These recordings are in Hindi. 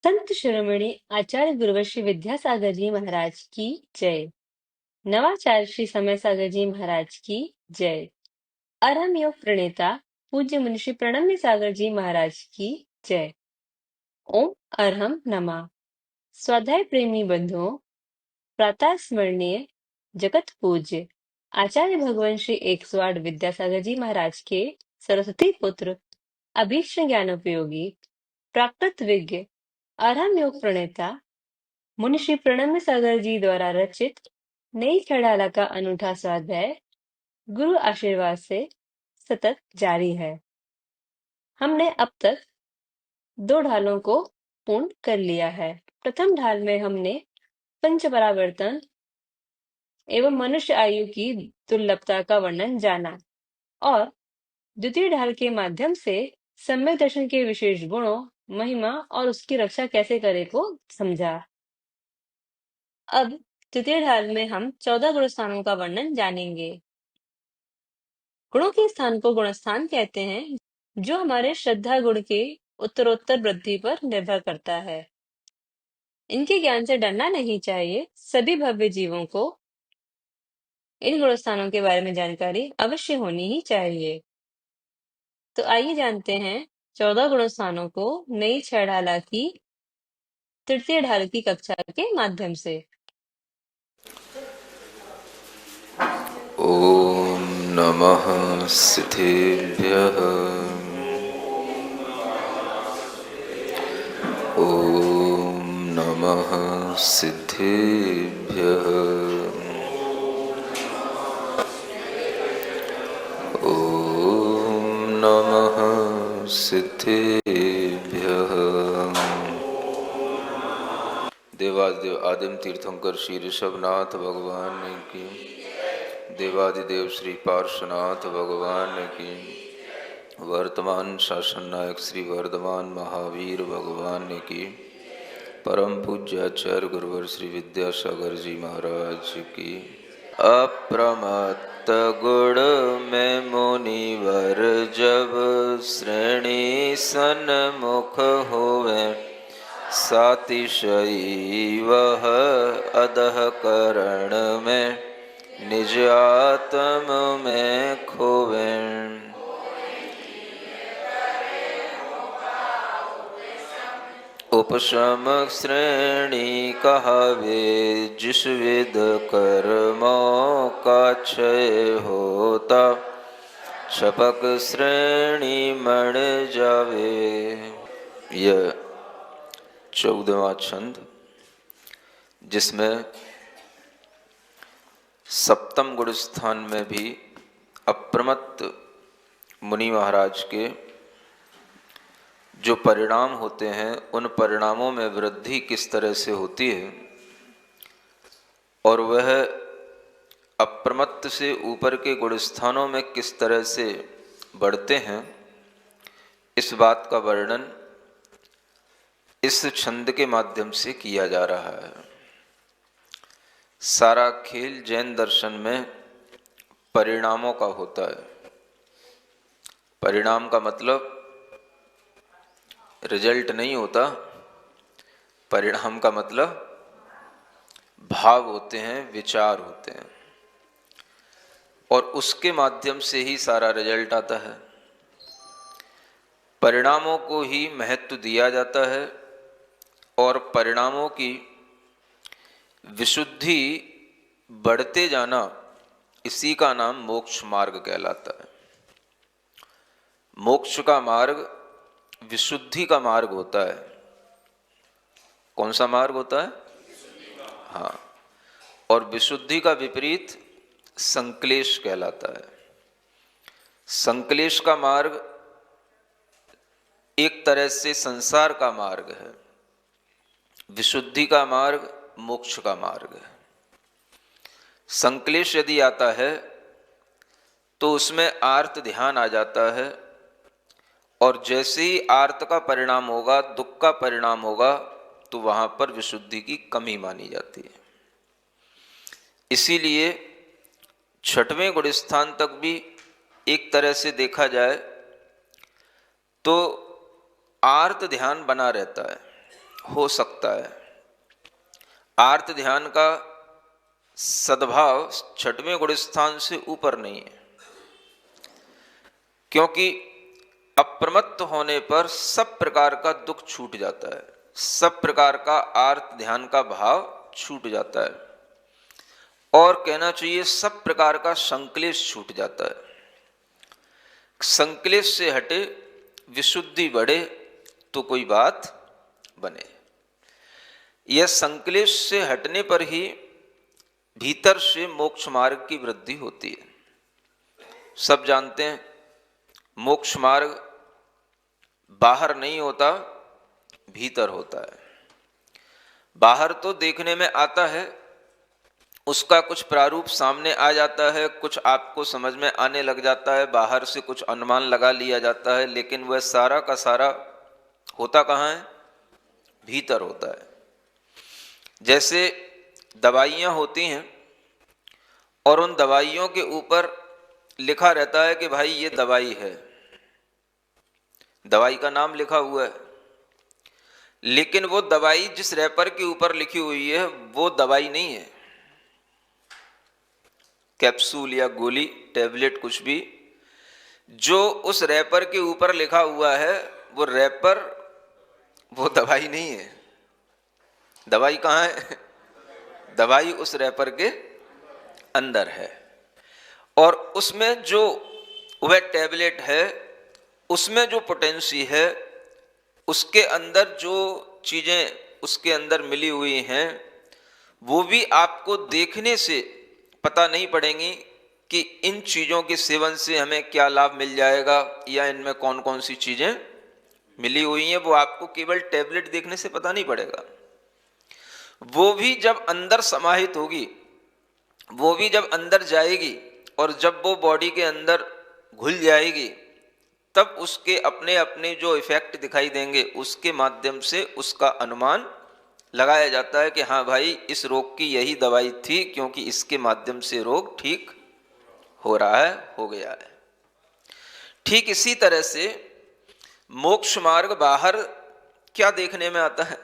संत शिरोमणि आचार्य गुरुवर श्री विद्यासागर जी महाराज की जय। नवाचार्य श्री समय सागर जी महाराज की जय। अरहम योग प्रणेता पूज्य मुनिषि प्रणम्य सागर जी महाराज की जय। ओम अरहम नमः। स्वाध्याय प्रेमी बंधुओं, प्रातः स्मरणीय जगत पूज्य आचार्य भगवान श्री 108 विद्यासागर जी महाराज के सरस्वती पुत्र अभीष्ट ज्ञानोपयोगी प्राकृत विज्ञ अरहम योग प्रणेता मुनिश्री प्रणम्य सागर जी द्वारा रचित नई छड़ाला का अनूठा स्वाध्याय गुरु आशीर्वाद से सतत जारी है। हमने अब तक 2 ढालों को पूर्ण कर लिया है। प्रथम ढाल में हमने पंच परावर्तन एवं मनुष्य आयु की दुर्लभता का वर्णन जाना और द्वितीय ढाल के माध्यम से सम्यक दर्शन के विशेष गुणों, महिमा और उसकी रक्षा कैसे करे को समझा। अब तृतीय ढाल में हम 14 गुण स्थानों का वर्णन जानेंगे। गुणों के स्थान को गुणस्थान कहते हैं, जो हमारे श्रद्धा गुण के उत्तरोत्तर वृद्धि पर निर्भर करता है। इनके ज्ञान से डरना नहीं चाहिए। सभी भव्य जीवों को इन गुण स्थानों के बारे में जानकारी अवश्य होनी ही चाहिए। तो आइए जानते हैं 14 गुण स्थानों को नई छड़ाला की तृतीय ढाल की कक्षा के माध्यम से। ओम नमः सिद्धेभ्यः। ओम नमः सिद्धेभ्यः। ओम नमः सिद्धेभ्यः। देवादिदेव आदिम तीर्थंकर श्री ऋषभनाथ भगवान की, देवादिदेव श्री पार्श्वनाथ भगवान की, वर्तमान शासन नायक श्री वर्धमान महावीर भगवान की, परम पूज्य आचार्य गुरुवर श्री विद्यासागर जी महाराज की। अप्रमत्त गुण में मुनिवर जब श्रेणी सन्मुख होवे, सातिशयी वह अधः करण में निज आत्म में खोवे। उपशम श्रेणी कहावे, जिस विद कर्मों का क्षय होता, छपक श्रेणी मण जावे। यह 14वां छंद, जिसमें सप्तम गुण स्थान में भी अप्रमत्त मुनि महाराज के जो परिणाम होते हैं, उन परिणामों में वृद्धि किस तरह से होती है और वह अप्रमत्त से ऊपर के गुण स्थानों में किस तरह से बढ़ते हैं, इस बात का वर्णन इस छंद के माध्यम से किया जा रहा है। सारा खेल जैन दर्शन में परिणामों का होता है। परिणाम का मतलब रिजल्ट नहीं होता, परिणाम का मतलब भाव होते हैं, विचार होते हैं, और उसके माध्यम से ही सारा रिजल्ट आता है। परिणामों को ही महत्व दिया जाता है और परिणामों की विशुद्धि बढ़ते जाना, इसी का नाम मोक्ष मार्ग कहलाता है। मोक्ष का मार्ग विशुद्धि का मार्ग होता है। कौन सा मार्ग होता है? हाँ, और विशुद्धि का विपरीत संक्लेश कहलाता है। संक्लेश का मार्ग एक तरह से संसार का मार्ग है, विशुद्धि का मार्ग मोक्ष का मार्ग है। संक्लेश यदि आता है तो उसमें आर्त ध्यान आ जाता है, और जैसे ही आर्त का परिणाम होगा, दुख का परिणाम होगा, तो वहां पर विशुद्धि की कमी मानी जाती है। इसीलिए 6वें गुण स्थान तक भी एक तरह से देखा जाए तो आर्त ध्यान बना रहता है, हो सकता है। आर्त ध्यान का सद्भाव छठवें गुण स्थान से ऊपर नहीं है, क्योंकि अप्रमत्त होने पर सब प्रकार का दुख छूट जाता है, सब प्रकार का आर्त ध्यान का भाव छूट जाता है, और कहना चाहिए सब प्रकार का संक्लेश छूट जाता है। संक्लेश से हटे, विशुद्धि बढ़े तो कोई बात बने। यह संक्लेश से हटने पर ही भीतर से मोक्ष मार्ग की वृद्धि होती है। सब जानते हैं मोक्ष मार्ग बाहर नहीं होता, भीतर होता है। बाहर तो देखने में आता है, उसका कुछ प्रारूप सामने आ जाता है, कुछ आपको समझ में आने लग जाता है, बाहर से कुछ अनुमान लगा लिया जाता है, लेकिन वह सारा का सारा होता कहाँ है? भीतर होता है। जैसे दवाइयाँ होती हैं और उन दवाइयों के ऊपर लिखा रहता है कि भाई ये दवाई है, दवाई का नाम लिखा हुआ है, लेकिन वो दवाई जिस रैपर के ऊपर लिखी हुई है वो दवाई नहीं है। कैप्सूल या गोली, टैबलेट, कुछ भी, जो उस रैपर के ऊपर लिखा हुआ है वो रैपर, वो दवाई नहीं है। दवाई कहाँ है? दवाई उस रैपर के अंदर है। और उसमें जो वह टैबलेट है, उसमें जो पोटेंसी है, उसके अंदर जो चीजें उसके अंदर मिली हुई हैं, वो भी आपको देखने से पता नहीं पड़ेंगी कि इन चीजों के सेवन से हमें क्या लाभ मिल जाएगा या इनमें कौन कौन सी चीजें मिली हुई हैं। वो आपको केवल टैबलेट देखने से पता नहीं पड़ेगा। वो भी जब अंदर समाहित होगी, वो भी जब अंदर जाएगी और जब वो बॉडी के अंदर घुल जाएगी, तब उसके अपने अपने जो इफेक्ट दिखाई देंगे, उसके माध्यम से उसका अनुमान लगाया जाता है कि हाँ भाई, इस रोग की यही दवाई थी, क्योंकि इसके माध्यम से रोग ठीक हो रहा है, हो गया है। ठीक इसी तरह से मोक्ष मार्ग बाहर क्या देखने में आता है?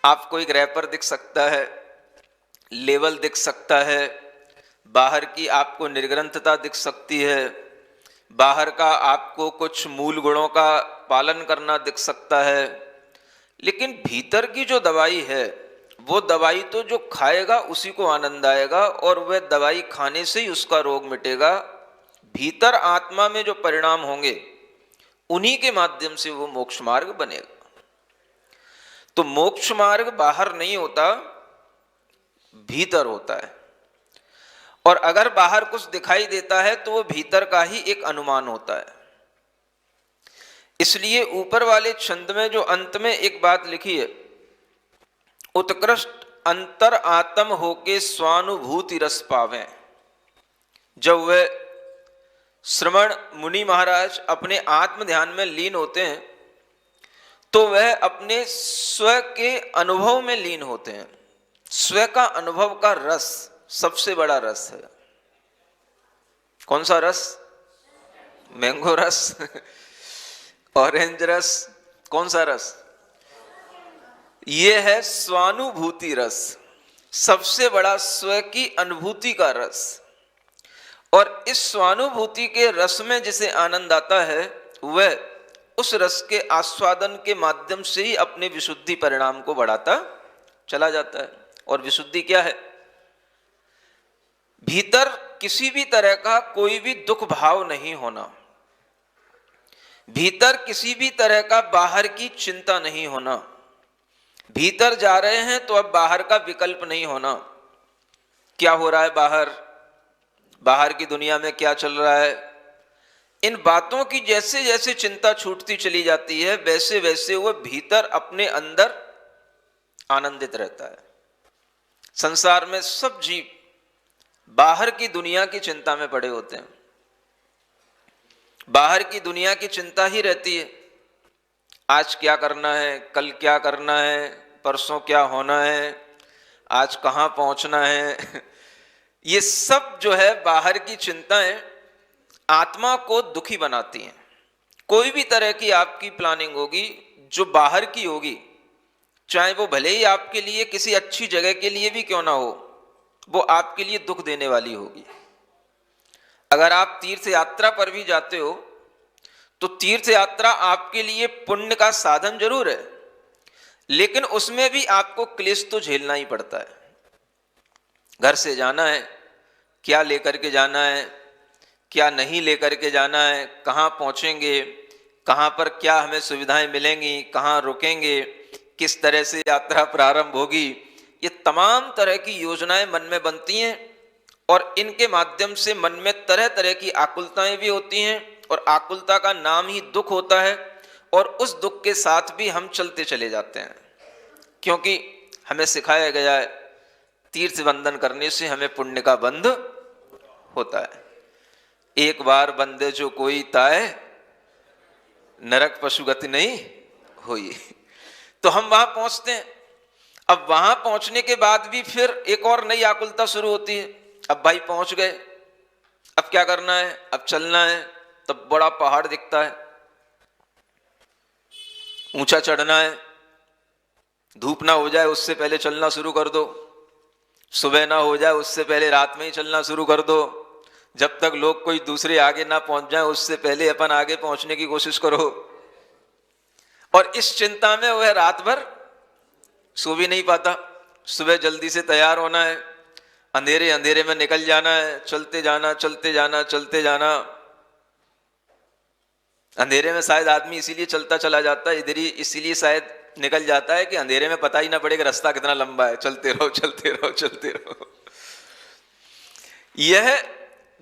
आपको एक रैपर दिख सकता है, लेवल दिख सकता है, बाहर की आपको निर्ग्रंथता दिख सकती है, बाहर का आपको कुछ मूल गुणों का पालन करना दिख सकता है, लेकिन भीतर की जो दवाई है, वो दवाई तो जो खाएगा उसी को आनंद आएगा और वह दवाई खाने से ही उसका रोग मिटेगा। भीतर आत्मा में जो परिणाम होंगे, उन्हीं के माध्यम से वो मोक्ष मार्ग बनेगा। तो मोक्ष मार्ग बाहर नहीं होता, भीतर होता है। और अगर बाहर कुछ दिखाई देता है तो वो भीतर का ही एक अनुमान होता है। इसलिए ऊपर वाले छंद में जो अंत में एक बात लिखी है, उत्कृष्ट अंतर आत्म होके स्वानुभूति रस पावें। जब वह श्रवण मुनि महाराज अपने आत्म ध्यान में लीन होते हैं तो वह अपने स्व के अनुभव में लीन होते हैं। स्व का अनुभव का रस सबसे बड़ा रस है। कौन सा रस? मैंगो रस ऑरेंज रस, कौन सा रस? ये है स्वानुभूति रस, सबसे बड़ा स्व की अनुभूति का रस। और इस स्वानुभूति के रस में जिसे आनंद आता है, वह उस रस के आस्वादन के माध्यम से ही अपने विशुद्धि परिणाम को बढ़ाता चला जाता है। और विशुद्धि क्या है? भीतर किसी भी तरह का कोई भी दुख भाव नहीं होना, भीतर किसी भी तरह का बाहर की चिंता नहीं होना। भीतर जा रहे हैं तो अब बाहर का विकल्प नहीं होना। क्या हो रहा है बाहर, बाहर की दुनिया में क्या चल रहा है, इन बातों की जैसे जैसे चिंता छूटती चली जाती है, वैसे वैसे वह भीतर अपने अंदर आनंदित रहता है। संसार में सब जीव बाहर की दुनिया की चिंता में पड़े होते हैं, बाहर की दुनिया की चिंता ही रहती है। आज क्या करना है, कल क्या करना है, परसों क्या होना है, आज कहाँ पहुंचना है ये सब जो है बाहर की चिंताएं आत्मा को दुखी बनाती हैं। कोई भी तरह की आपकी प्लानिंग होगी जो बाहर की होगी, चाहे वो भले ही आपके लिए किसी अच्छी जगह के लिए भी क्यों ना हो, वो आपके लिए दुख देने वाली होगी। अगर आप तीर्थ यात्रा पर भी जाते हो तो तीर्थ यात्रा आपके लिए पुण्य का साधन जरूर है, लेकिन उसमें भी आपको क्लेश तो झेलना ही पड़ता है। घर से जाना है, क्या लेकर के जाना है, क्या नहीं लेकर के जाना है, कहाँ पहुँचेंगे, कहाँ पर क्या हमें सुविधाएं मिलेंगी, कहाँ रुकेंगे, किस तरह से यात्रा प्रारंभ होगी, ये तमाम तरह की योजनाएं मन में बनती हैं और इनके माध्यम से मन में तरह तरह की आकुलताएं भी होती हैं और आकुलता का नाम ही दुख होता है। और उस दुख के साथ भी हम चलते चले जाते हैं, क्योंकि हमें सिखाया गया है तीर्थ बंधन करने से हमें पुण्य का बंध होता है। एक बार बंदे जो कोई ताए, नरक पशुगति नहीं हुई। तो हम वहां पहुंचते हैं। अब वहां पहुंचने के बाद भी फिर एक और नई आकुलता शुरू होती है। अब भाई पहुंच गए, अब क्या करना है, अब चलना है। तब बड़ा पहाड़ दिखता है, ऊंचा चढ़ना है, धूप ना हो जाए उससे पहले चलना शुरू कर दो, सुबह ना हो जाए उससे पहले रात में ही चलना शुरू कर दो, जब तक लोग कोई दूसरे आगे ना पहुंच जाए उससे पहले अपन आगे पहुंचने की कोशिश करो। और इस चिंता में वह रात भर सो भी नहीं पाता। सुबह जल्दी से तैयार होना है, अंधेरे अंधेरे में निकल जाना है, चलते जाना चलते जाना चलते जाना। अंधेरे में शायद आदमी इसीलिए चलता चला जाता है, इधर ही इसीलिए शायद निकल जाता है कि अंधेरे में पता ही ना पड़े कि रास्ता कितना लंबा है, चलते रहो चलते रहो चलते रहो। यह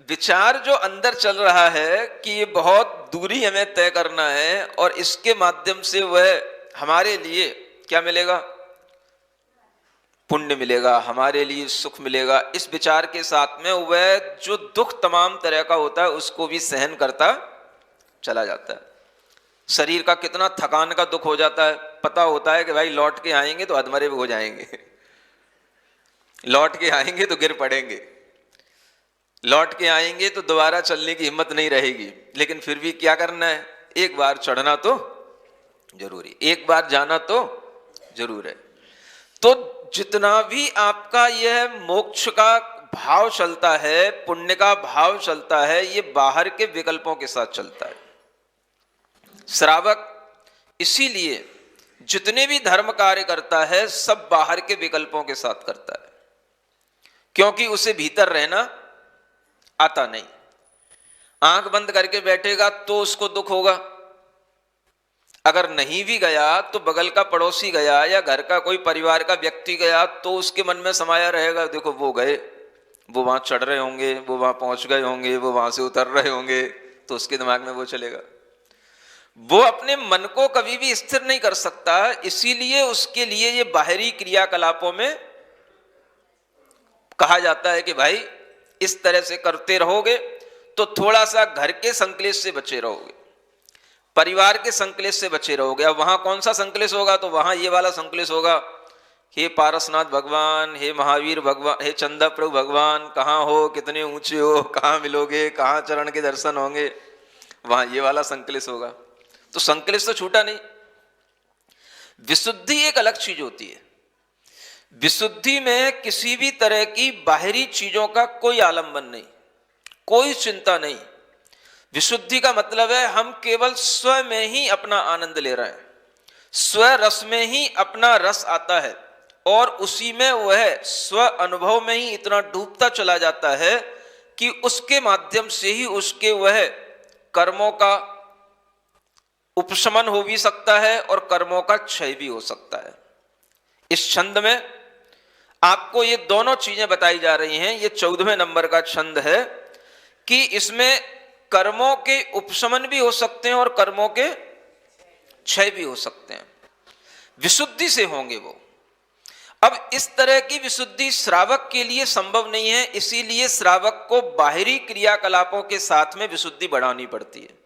विचार जो अंदर चल रहा है कि ये बहुत दूरी हमें तय करना है और इसके माध्यम से वह हमारे लिए क्या मिलेगा, पुण्य मिलेगा, हमारे लिए सुख मिलेगा, इस विचार के साथ में वह जो दुख तमाम तरह का होता है उसको भी सहन करता चला जाता है। शरीर का कितना थकान का दुख हो जाता है, पता होता है कि भाई लौट के आएंगे तो अधमरे हो जाएंगे, लौट के आएंगे तो गिर पड़ेंगे, लौट के आएंगे तो दोबारा चलने की हिम्मत नहीं रहेगी, लेकिन फिर भी क्या करना है, एक बार चढ़ना तो जरूरी, एक बार जाना तो जरूर है। तो जितना भी आपका यह मोक्ष का भाव चलता है, पुण्य का भाव चलता है, ये बाहर के विकल्पों के साथ चलता है। श्रावक इसीलिए जितने भी धर्म कार्य करता है सब बाहर के विकल्पों के साथ करता है, क्योंकि उसे भीतर रहना आता नहीं। आंख बंद करके बैठेगा तो उसको दुख होगा, अगर नहीं भी गया तो बगल का पड़ोसी गया या घर का कोई परिवार का व्यक्ति गया तो उसके मन में समाया रहेगा, देखो वो गए, वो वहां चढ़ रहे होंगे, वो वहां पहुंच गए होंगे, वो वहां से उतर रहे होंगे, तो उसके दिमाग में वो चलेगा। वो अपने मन को कभी भी स्थिर नहीं कर सकता, इसीलिए उसके लिए ये बाहरी क्रियाकलापों में कहा जाता है कि भाई इस तरह से करते रहोगे तो थोड़ा सा घर के संकलेश से बचे रहोगे, परिवार के संकलेश से बचे रहोगे। अब वहां कौन सा संकलेश होगा, तो वहां ये वाला संकलेश होगा, हे पारसनाथ भगवान, हे महावीर भगवान, हे चंदा प्रभु भगवान, कहाँ हो, कितने ऊंचे हो, कहाँ मिलोगे, कहाँ चरण के दर्शन होंगे, वहां ये वाला संकलेश होगा। तो संकलेश तो छूटा नहीं। विशुद्धि एक अलग चीज होती है। विशुद्धि में किसी भी तरह की बाहरी चीजों का कोई आलंबन नहीं, कोई चिंता नहीं। विशुद्धि का मतलब है हम केवल स्व में ही अपना आनंद ले रहे हैं, स्व रस में ही अपना रस आता है और उसी में वह स्व अनुभव में ही इतना डूबता चला जाता है कि उसके माध्यम से ही उसके वह कर्मों का उपशमन हो भी सकता है और कर्मों का क्षय भी हो सकता है। इस छंद में आपको ये दोनों चीजें बताई जा रही हैं। ये 14वें नंबर का छंद है कि इसमें कर्मों के उपशमन भी हो सकते हैं और कर्मों के क्षय भी हो सकते हैं, विशुद्धि से होंगे वो। अब इस तरह की विशुद्धि श्रावक के लिए संभव नहीं है, इसीलिए श्रावक को बाहरी क्रियाकलापों के साथ में विशुद्धि बढ़ानी पड़ती है।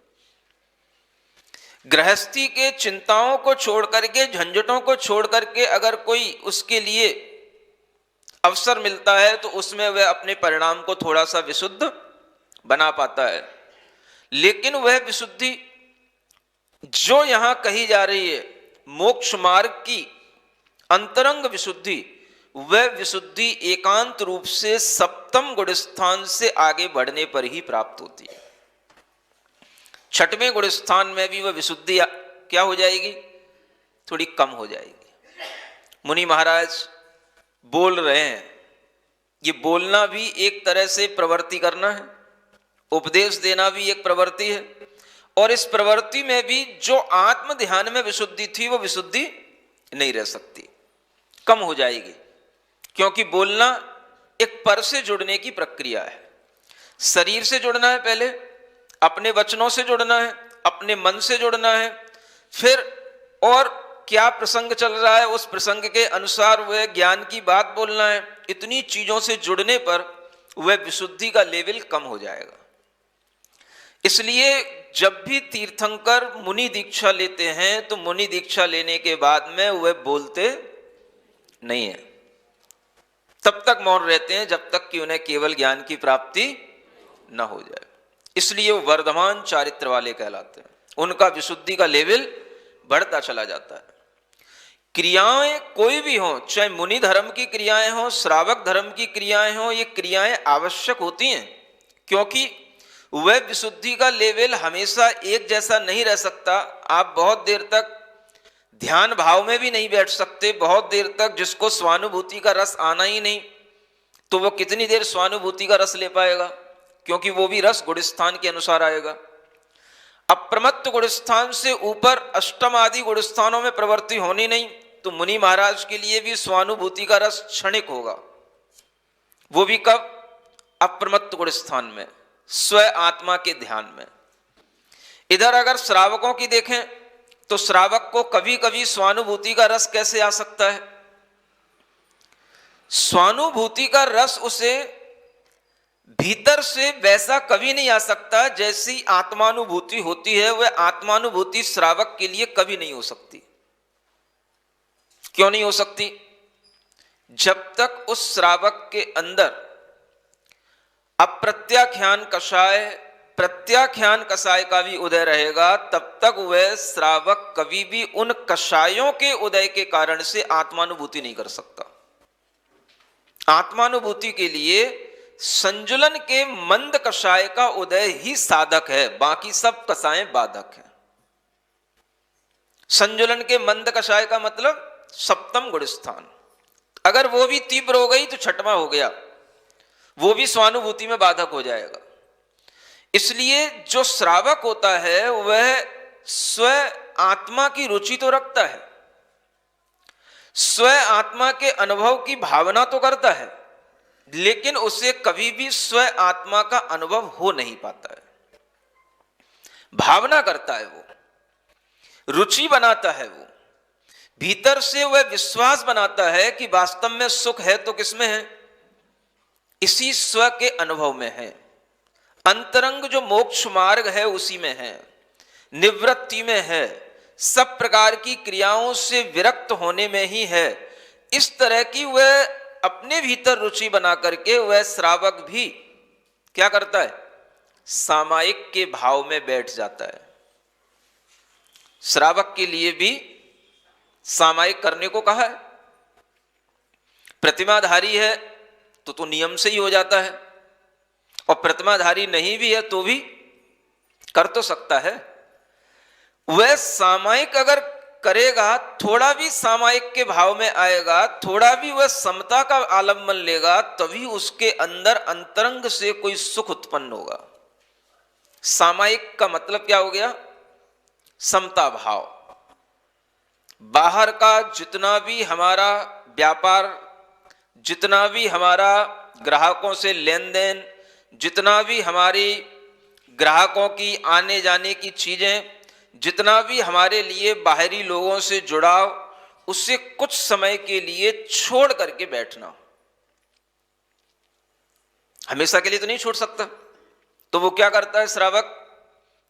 गृहस्थी के चिंताओं को छोड़ करके, झंझटों को छोड़ करके अगर कोई उसके लिए अवसर मिलता है तो उसमें वह अपने परिणाम को थोड़ा सा विशुद्ध बना पाता है। लेकिन वह विशुद्धि जो यहां कही जा रही है मोक्ष मार्ग की, अंतरंग विशुद्धि, वह विशुद्धि एकांत रूप से सप्तम गुण स्थान से आगे बढ़ने पर ही प्राप्त होती है। छठवें गुण स्थान में भी वह विशुद्धि क्या हो जाएगी, थोड़ी कम हो जाएगी। मुनि महाराज बोल रहे हैं, ये बोलना भी एक तरह से प्रवृत्ति करना है, उपदेश देना भी एक प्रवृत्ति है, और इस प्रवृत्ति में भी जो आत्म ध्यान में विशुद्धि थी वो विशुद्धि नहीं रह सकती, कम हो जाएगी। क्योंकि बोलना एक पर से जुड़ने की प्रक्रिया है। शरीर से जुड़ना है, पहले अपने वचनों से जुड़ना है, अपने मन से जुड़ना है, फिर और क्या प्रसंग चल रहा है उस प्रसंग के अनुसार वह ज्ञान की बात बोलना है। इतनी चीजों से जुड़ने पर वह विशुद्धि का लेवल कम हो जाएगा। इसलिए जब भी तीर्थंकर मुनि दीक्षा लेते हैं तो मुनि दीक्षा लेने के बाद में वह बोलते नहीं है, तब तक मौन रहते हैं जब तक कि उन्हें केवल ज्ञान की प्राप्ति न हो जाए। इसलिए वो वर्धमान चारित्र वाले कहलाते हैं, उनका विशुद्धि का लेवल बढ़ता चला जाता है। क्रियाएं कोई भी हो, चाहे मुनि धर्म की क्रियाएं हो, श्रावक धर्म की क्रियाएं हो, ये क्रियाएं आवश्यक होती हैं, क्योंकि वह विशुद्धि का लेवल हमेशा एक जैसा नहीं रह सकता। आप बहुत देर तक ध्यान भाव में भी नहीं बैठ सकते, बहुत देर तक जिसको स्वानुभूति का रस आना ही नहीं, तो वो कितनी देर स्वानुभूति का रस ले पाएगा, क्योंकि वो भी रस गुण स्थान के अनुसार आएगा। अप्रमत्त गुण स्थान से ऊपर अष्टम आदि गुण स्थानों में प्रवृत्ति होनी नहीं, तो मुनि महाराज के लिए भी स्वानुभूति का रस क्षणिक होगा। वो भी कब, अप्रमत्त गुण स्थान में, स्व आत्मा के ध्यान में। इधर अगर श्रावकों की देखें तो श्रावक को कभी कभी स्वानुभूति का रस कैसे आ सकता है? स्वानुभूति का रस उसे भीतर से वैसा कभी नहीं आ सकता जैसी आत्मानुभूति होती है, वह आत्मानुभूति श्रावक के लिए कभी नहीं हो सकती। क्यों नहीं हो सकती? जब तक उस श्रावक के अंदर अप्रत्याख्यान कषाय, प्रत्याख्यान कषाय का भी उदय रहेगा, तब तक वह श्रावक कभी भी उन कषायों के उदय के कारण से आत्मानुभूति नहीं कर सकता। आत्मानुभूति के लिए संजुलन के मंद कषाय का उदय ही साधक है, बाकी सब कषाय बाधक हैं। संजुलन के मंद कषाय का मतलब सप्तम गुण स्थान, अगर वो भी तीव्र हो गई तो छठवां हो गया, वो भी स्वानुभूति में बाधक हो जाएगा। इसलिए जो श्रावक होता है वह स्व आत्मा की रुचि तो रखता है, स्व आत्मा के अनुभव की भावना तो करता है, लेकिन उसे कभी भी स्व आत्मा का अनुभव हो नहीं पाता है। भावना करता है, वो रुचि बनाता है, वो भीतर से वह विश्वास बनाता है कि वास्तव में सुख है तो किसमें है? इसी स्व के अनुभव में है। अंतरंग जो मोक्ष मार्ग है उसी में है, निवृत्ति में है, सब प्रकार की क्रियाओं से विरक्त होने में ही है। इस तरह की वह अपने भीतर रुचि बना करके वह श्रावक भी क्या करता है? सामायिक के भाव में बैठ जाता है। श्रावक के लिए भी सामायिक करने को कहा है। प्रतिमाधारी है तो नियम से ही हो जाता है, और प्रतिमाधारी नहीं भी है तो भी कर तो सकता है। वह सामायिक अगर करेगा, थोड़ा भी सामायिक के भाव में आएगा, थोड़ा भी वह समता का आलम्बन लेगा, तभी उसके अंदर अंतरंग से कोई सुख उत्पन्न होगा। सामायिक का मतलब क्या हो गया? समता भाव। बाहर का जितना भी हमारा व्यापार, जितना भी हमारा ग्राहकों से लेन देन, जितना भी हमारी ग्राहकों की आने जाने की चीजें, जितना भी हमारे लिए बाहरी लोगों से जुड़ाव, उससे कुछ समय के लिए छोड़ करके बैठना। हमेशा के लिए तो नहीं छोड़ सकता, तो वो क्या करता है श्रावक?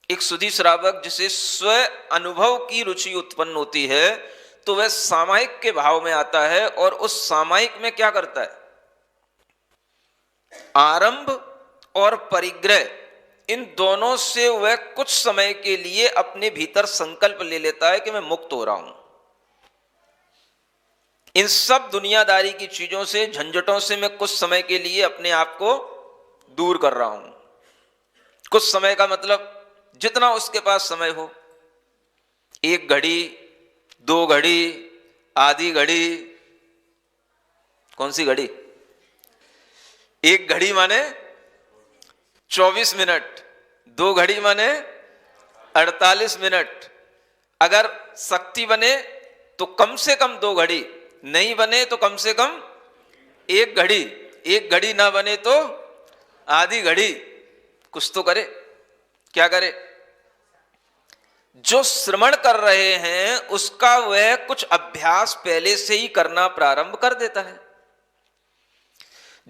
एक सुधी श्रावक जिसे स्व अनुभव की रुचि उत्पन्न होती है, तो वह सामायिक के भाव में आता है, और उस सामायिक में क्या करता है? आरंभ और परिग्रह, इन दोनों से वह कुछ समय के लिए अपने भीतर संकल्प ले लेता है कि मैं मुक्त हो रहा हूं। इन सब दुनियादारी की चीजों से, झंझटों से मैं कुछ समय के लिए अपने आप को दूर कर रहा हूं। कुछ समय का मतलब जितना उसके पास समय हो, 1 घड़ी, 2 घड़ी, आधी घड़ी। कौन सी घड़ी? 1 घड़ी माने 24 मिनट, 2 घड़ी माने 48 मिनट। अगर शक्ति बने तो कम से कम 2 घड़ी, नहीं बने तो कम से कम 1 घड़ी, 1 घड़ी ना बने तो आधी घड़ी। कुछ तो करे। क्या करे? जो श्रवण कर रहे हैं उसका वह कुछ अभ्यास पहले से ही करना प्रारंभ कर देता है।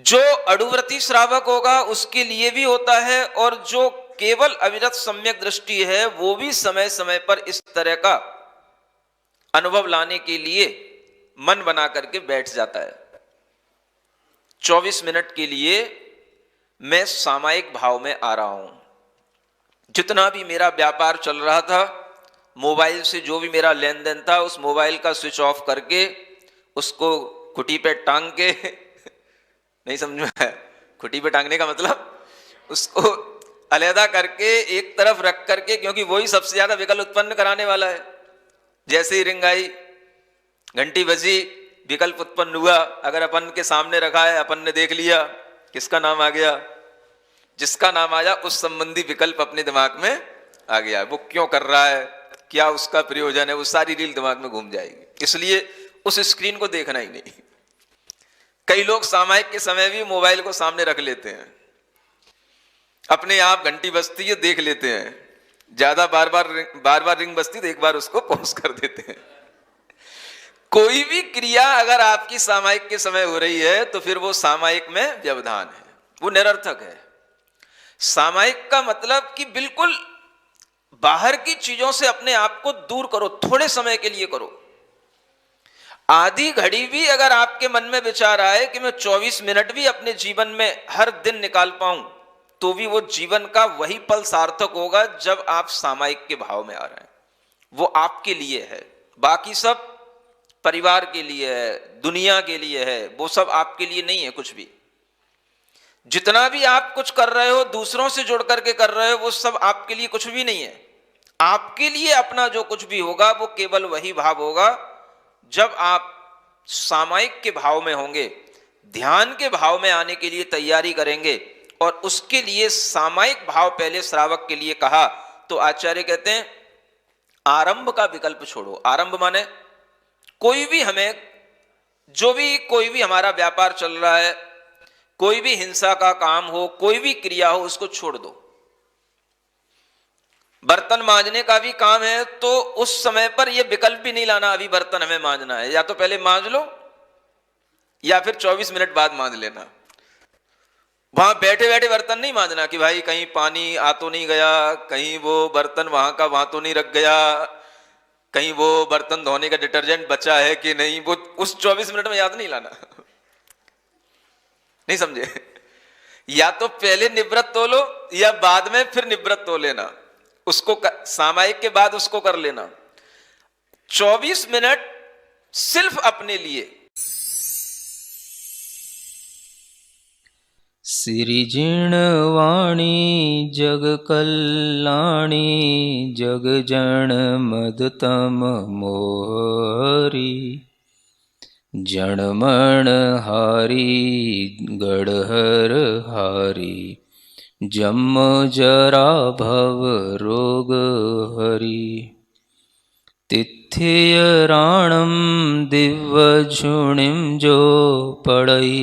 जो अडुव्रती श्रावक होगा उसके लिए भी होता है, और जो केवल अविरत सम्यक दृष्टि है वो भी समय समय पर इस तरह का अनुभव लाने के लिए मन बना करके बैठ जाता है। 24 मिनट के लिए मैं सामायिक भाव में आ रहा हूं। जितना भी मेरा व्यापार चल रहा था, मोबाइल से जो भी मेरा लेन देन था, उस मोबाइल का स्विच ऑफ करके, उसको खुटी पे टांग के नहीं समझ में आया? खुटी पे टांगने का मतलब उसको अलहदा करके एक तरफ रख करके, क्योंकि वही सबसे ज्यादा विकल उत्पन्न कराने वाला है। जैसे ही रिंग आई, घंटी बजी, विकल्प उत्पन्न हुआ, अगर अपन के सामने रखा है, अपन ने देख लिया, किसका नाम आ गया? जिसका नाम आया उस संबंधी विकल्प अपने दिमाग में आ गया। वो क्यों कर रहा है, क्या उसका प्रयोजन है, वो सारी रील दिमाग में घूम जाएगी। इसलिए उस स्क्रीन को देखना ही नहीं। कई लोग सामायिक के समय भी मोबाइल को सामने रख लेते हैं, अपने आप घंटी बजती है देख लेते हैं, ज्यादा बार बार रिंग बजती तो एक बार उसको पॉज कर देते हैं। कोई भी क्रिया अगर आपकी सामायिक के समय हो रही है तो फिर वो सामायिक में व्यवधान है, वो निरर्थक है। सामायिक का मतलब कि बिल्कुल बाहर की चीजों से अपने आप को दूर करो, थोड़े समय के लिए करो। आधी घड़ी भी अगर आपके मन में विचार आए कि मैं 24 मिनट भी अपने जीवन में हर दिन निकाल पाऊं, तो भी वो जीवन का वही पल सार्थक होगा जब आप सामायिक के भाव में आ रहे हैं। वो आपके लिए है, बाकी सब परिवार के लिए है, दुनिया के लिए है, वो सब आपके लिए नहीं है कुछ भी। जितना भी आप कुछ कर रहे हो दूसरों से जुड़ करके कर रहे हो, वो सब आपके लिए कुछ भी नहीं है। आपके लिए अपना जो कुछ भी होगा वो केवल वही भाव होगा जब आप सामायिक के भाव में होंगे, ध्यान के भाव में आने के लिए तैयारी करेंगे। और उसके लिए सामायिक भाव पहले श्रावक के लिए कहा, तो आचार्य कहते हैं आरंभ का विकल्प छोड़ो। आरंभ माने कोई भी हमें, कोई भी हमारा व्यापार चल रहा है, कोई भी हिंसा का काम हो, कोई भी क्रिया हो, उसको छोड़ दो। बर्तन मांजने का भी काम है तो उस समय पर यह विकल्प भी नहीं लाना अभी बर्तन हमें मांजना है, या तो पहले मांज लो या फिर 24 मिनट बाद मांज लेना। वहां बैठे बैठे बर्तन नहीं मांजना कि भाई कहीं पानी आ तो नहीं गया, कहीं वो बर्तन वहां का वहां तो नहीं रख गया, कहीं वो बर्तन धोने का डिटर्जेंट बचा है कि नहीं, वो उस 24 मिनट में याद नहीं लाना। नहीं समझे? या तो पहले निवृत्त तो लो या बाद में फिर निवृत्त तो लेना, उसको सामायिक के बाद उसको कर लेना। 24 मिनट सिर्फ अपने लिए। सिरिजिणवाणी जग कल्याणी जग जन मदतम मोहरी जनमण हारी गढ़हर हारी जम जरा भव रोग हरि तिथ्य राणम दिव्य झुणिम जो पड़ई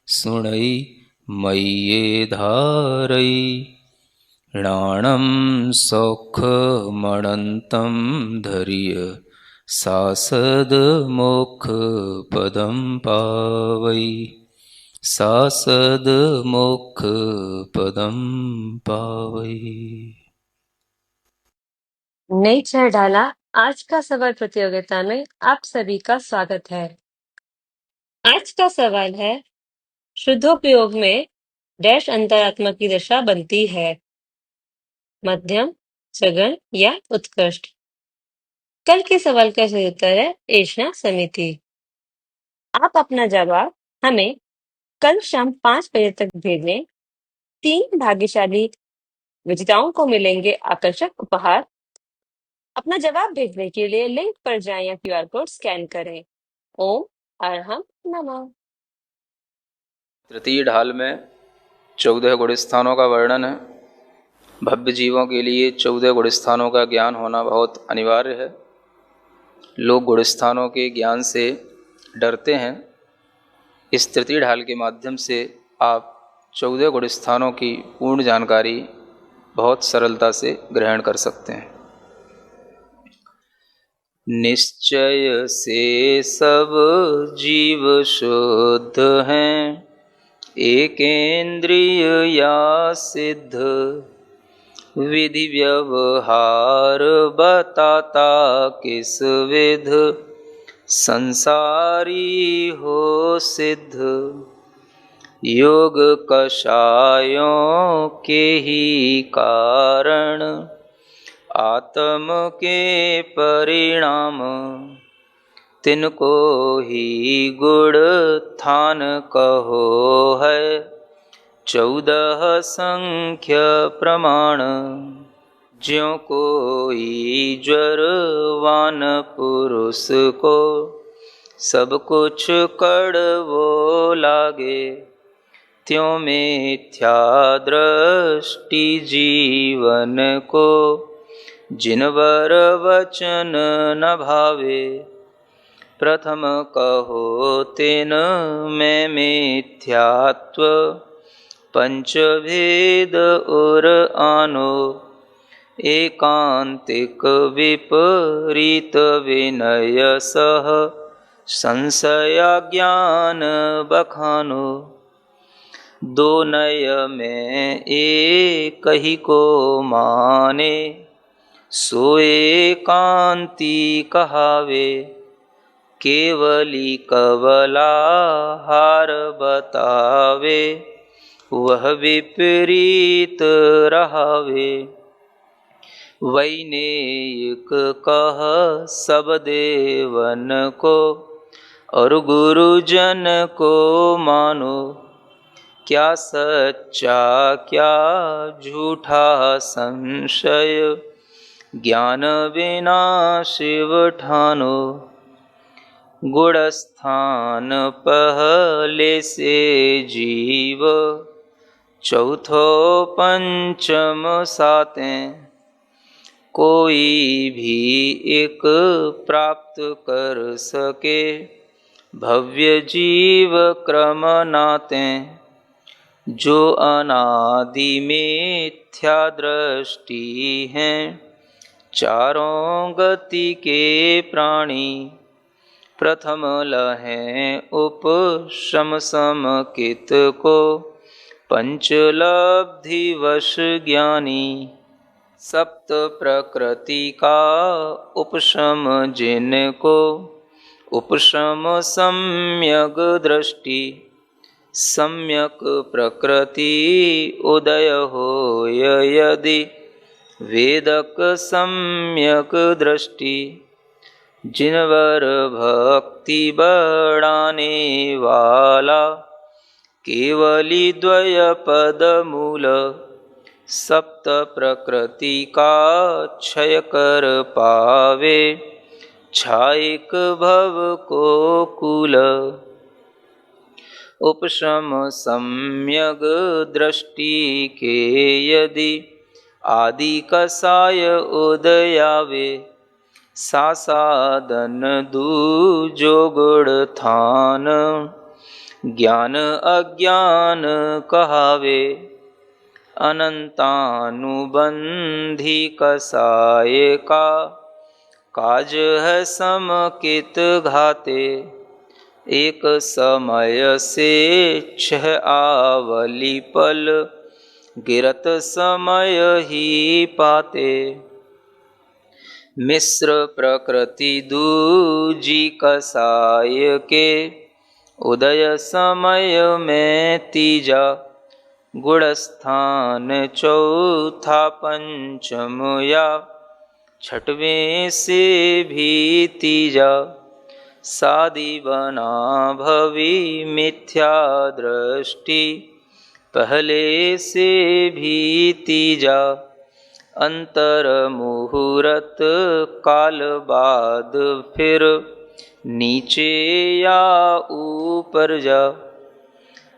सुणई मय्ये धारई राणम सौख मणंतम धर्य सासद मोक्ष पदम पावई सासद मोक्ष पदम पावई। नई चाय डाला आज का सवाल प्रतियोगिता में आप सभी का स्वागत है। आज का सवाल है, शुद्धोपयोग में डैश अंतरात्मा की दशा बनती है, मध्यम, सघन या उत्कृष्ट। कल के सवाल का सही उत्तर है ऐषणा समिति। आप अपना जवाब हमें कल शाम 5 बजे तक भेजें। 3 भाग्यशाली विजेताओं को मिलेंगे आकर्षक उपहार। अपना जवाब भेजने के लिए लिंक पर जाएं या क्यूआर कोड स्कैन करें। ओम अरहम नमः। तृतीय ढाल में 14 गुण स्थानों का वर्णन है। भव्य जीवों के लिए 14 गुण स्थानों का ज्ञान होना बहुत अनिवार्य है। लोग गुण स्थानों के ज्ञान से डरते हैं। इस तृतीय ढाल के माध्यम से आप 14 गुण स्थानों की पूर्ण जानकारी बहुत सरलता से ग्रहण कर सकते हैं। निश्चय से सब जीव शुद्ध हैं, एकेंद्रिय या सिद्ध, विधि व्यवहार बताता किस विध, संसारी हो सिद्ध। योग कषायों के ही कारण, आत्म के परिणाम, तिनको ही गुण थान कहो है, 14 संख्य प्रमाण। ज्यों कोई ज्वरवान पुरुष को, सब कुछ कड़वो लागे, त्यों मिथ्या दृष्टि जीवन को, जिनवर वचन न भावे। प्रथम कहो तेन में मिथ्यात्व, पंचभेद और आनो, एकांतिक विपरीत विनय सह, संशय ज्ञान बखानो। दो नय में एक ही को माने, सो एकांती कहावे, केवली कवला हार बतावे, वह विपरीत रहावे। वैनेयिक कह सब देवन को, और गुरुजन को मानो, क्या सच्चा क्या झूठा संशय, ज्ञान बिना शिव ठानो। गुणस्थान पहले से जीव, चौथो पंचम सातें, कोई भी एक प्राप्त कर सके, भव्य जीव क्रम नातें। जो अनादि मिथ्या दृष्टि हैं, चारों गति के प्राणी, प्रथम लहें उपशम समकित को, पंचलब्धि वश ज्ञानी। सप्त प्रकृति का उपशम जिनको, उपशम सम्यक दृष्टि, सम्यक प्रकृति उदय हो यदि, वेदक सम्यक दृष्टि। जिनवर भक्ति बढ़ाने वाला, केवली द्वय पद मूल, सप्त प्रकृति का क्षय कर पावे, छायक भव को कुल। उपशम सम्यक दृष्टि के यदि, आदि कसाय उदयावे, सा साधन दूजो गुण थान, ज्ञान अज्ञान कहावे। अनंतानुबंधी कसाय का, काज है समकित घाते, एक समय से 6 आवली पल, गिरत समय ही पाते। मिश्र प्रकृति दूजी कसाय के, उदय समय में तीजा, गुणस्थान चौथा पंचम या, छठवें से भी तीजा। सादी बना भवी मिथ्या दृष्टि, पहले से भी तीजा, अंतर मुहूर्त काल बाद फिर, नीचे या ऊपर जा।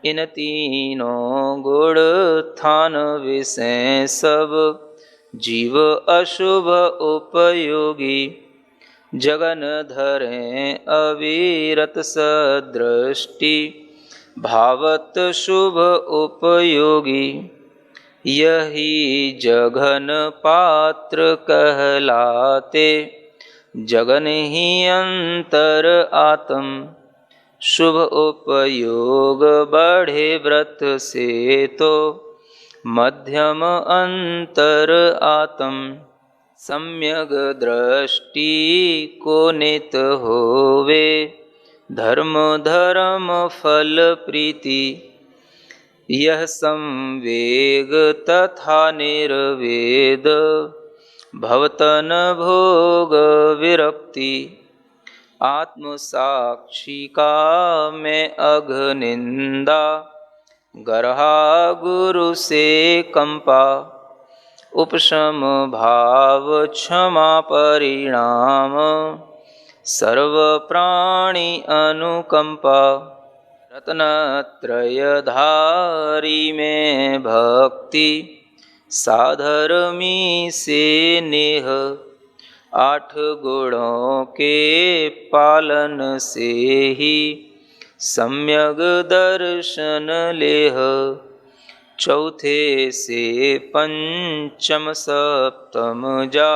इन तीनों गुण थान विषय सब, जीव अशुभ उपयोगी, जगन धरें अविरत सदृष्टि, भावत शुभ उपयोगी। यही जघन पात्र कहलाते, जगन ही अंतर आत्म, शुभ उपयोग बढ़े व्रत से तो, मध्यम अंतर आत्म। सम्यग दृष्टि को नित होवे, धर्म धर्म फल प्रीति, यह संवेग तथा निर्वेद, भवतन भोग विरक्ति। आत्म साक्षी का मैं अघनिंदा, गरहा गुरु से कंपा, उपशम भाव क्षमा परिणाम, सर्व प्राणी अनुकंपा। रत्नत्रय धारी में भक्ति, साधर्मी से नेह, 8 गुणों के पालन से ही, सम्यग दर्शन लेह। चौथे से पंचम सप्तम जा,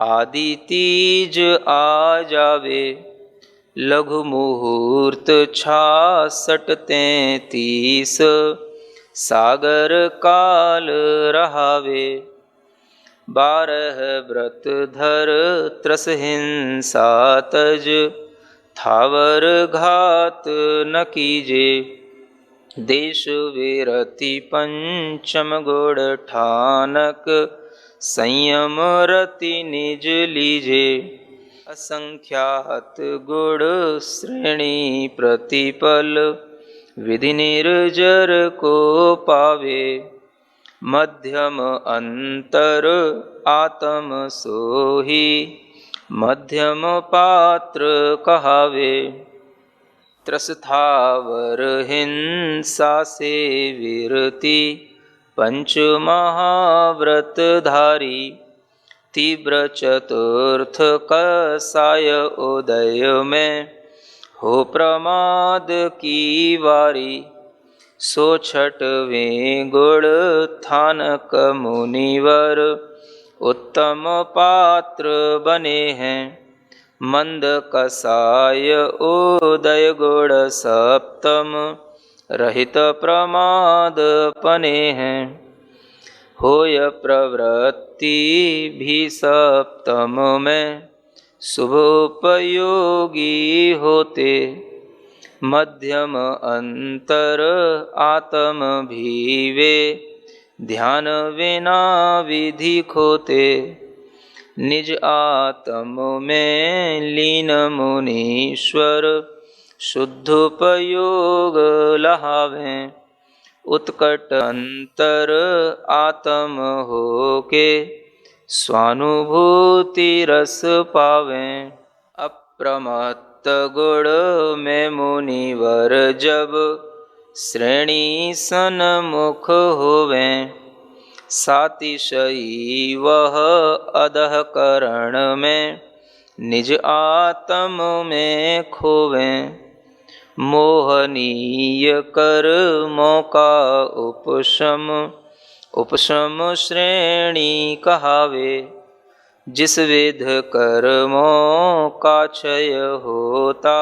आदि तीज आ जावे, लघु मुहूर्त 66 33, सागर काल रहावे। 12 व्रत धर त्रस हिंसा तज, थावर घात न कीजे, देश विरति पंचम गुण ठानक, संयम रति निज लीजे। असंख्यात गुण श्रेणी प्रतिपल, विधि निर्जर को पावे, मध्यम अंतर आत्म सोही, मध्यम पात्र कहावे। त्रसथावर हिंसा से विरति, पंच महाव्रत धारी, तीव्र चतुर्थ कसाय उदय में, हो प्रमाद की वारी। सो 6वें गुण थानक मुनिवर, उत्तम पात्र बने हैं, मंद कसाय उदय गुण सप्तम, रहित प्रमाद पने हैं। होय प्रवृत्ति भी सप्तम में, शुभ उपयोगी होते, मध्यम अंतर आत्म भी वे, ध्यान विना विधि खोते। निज आत्म में लीन मुनीश्वर, शुद्ध उपयोग लहावें, उत्कट अंतर आत्म होके, स्वानुभूति रस पावें। अप्रमत्त गुण में मुनिवर जब, श्रेणी सन्मुख होवें, सातिशयी वह अधः करण में, निज आत्म में खोवें। मोहनीय कर्मों का उपशम, उपशम श्रेणी कहावे, जिस विध कर्मों का क्षय होता,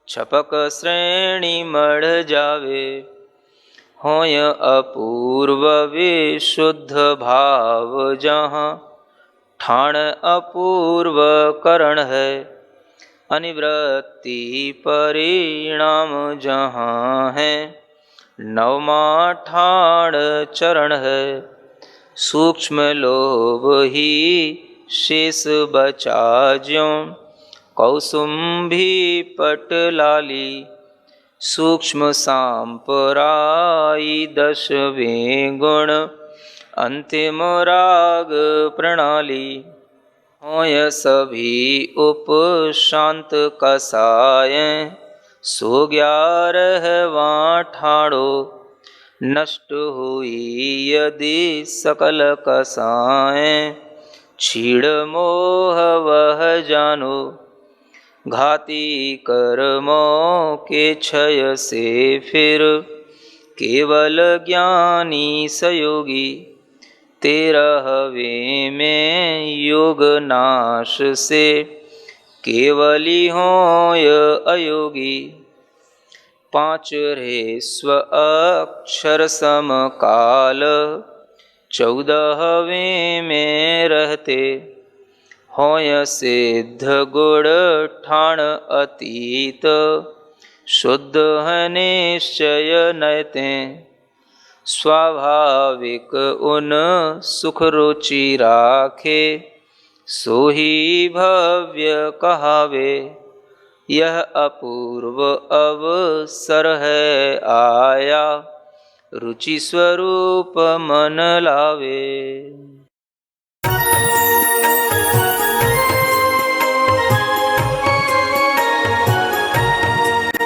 छपक श्रेणी मढ़ जावे। होय अपूर्व विशुद्ध भाव जहाँ, ठाण अपूर्व करण है, अनिवृत्ति परिणाम जहाँ है, नवमा ठाण चरण है। सूक्ष्म लोभ ही शेष बचा ज्यों, कौसुम्भी पटलाली सूक्ष्म सांपराई 10वें गुण अंतिम राग प्रणाली होय सभी उपशांत कसाय सो 11वां ठाड़ो नष्ट हुई यदि सकल कसाय छीड़ मोह वह जानो घाती कर्मों के क्षय से फिर केवल ज्ञानी सयोगी 13वें में योग नाश से केवली होय अयोगी 5 स्व अक्षर समकाल 14वें में रहते होय सिद्ध गुण ठाण अतीत शुद्ध है निश्चय नयते स्वाभाविक उन सुख रुचि राखे सो ही भव्य कहावे यह अपूर्व अवसर है आया रुचि स्वरूप मन लावे।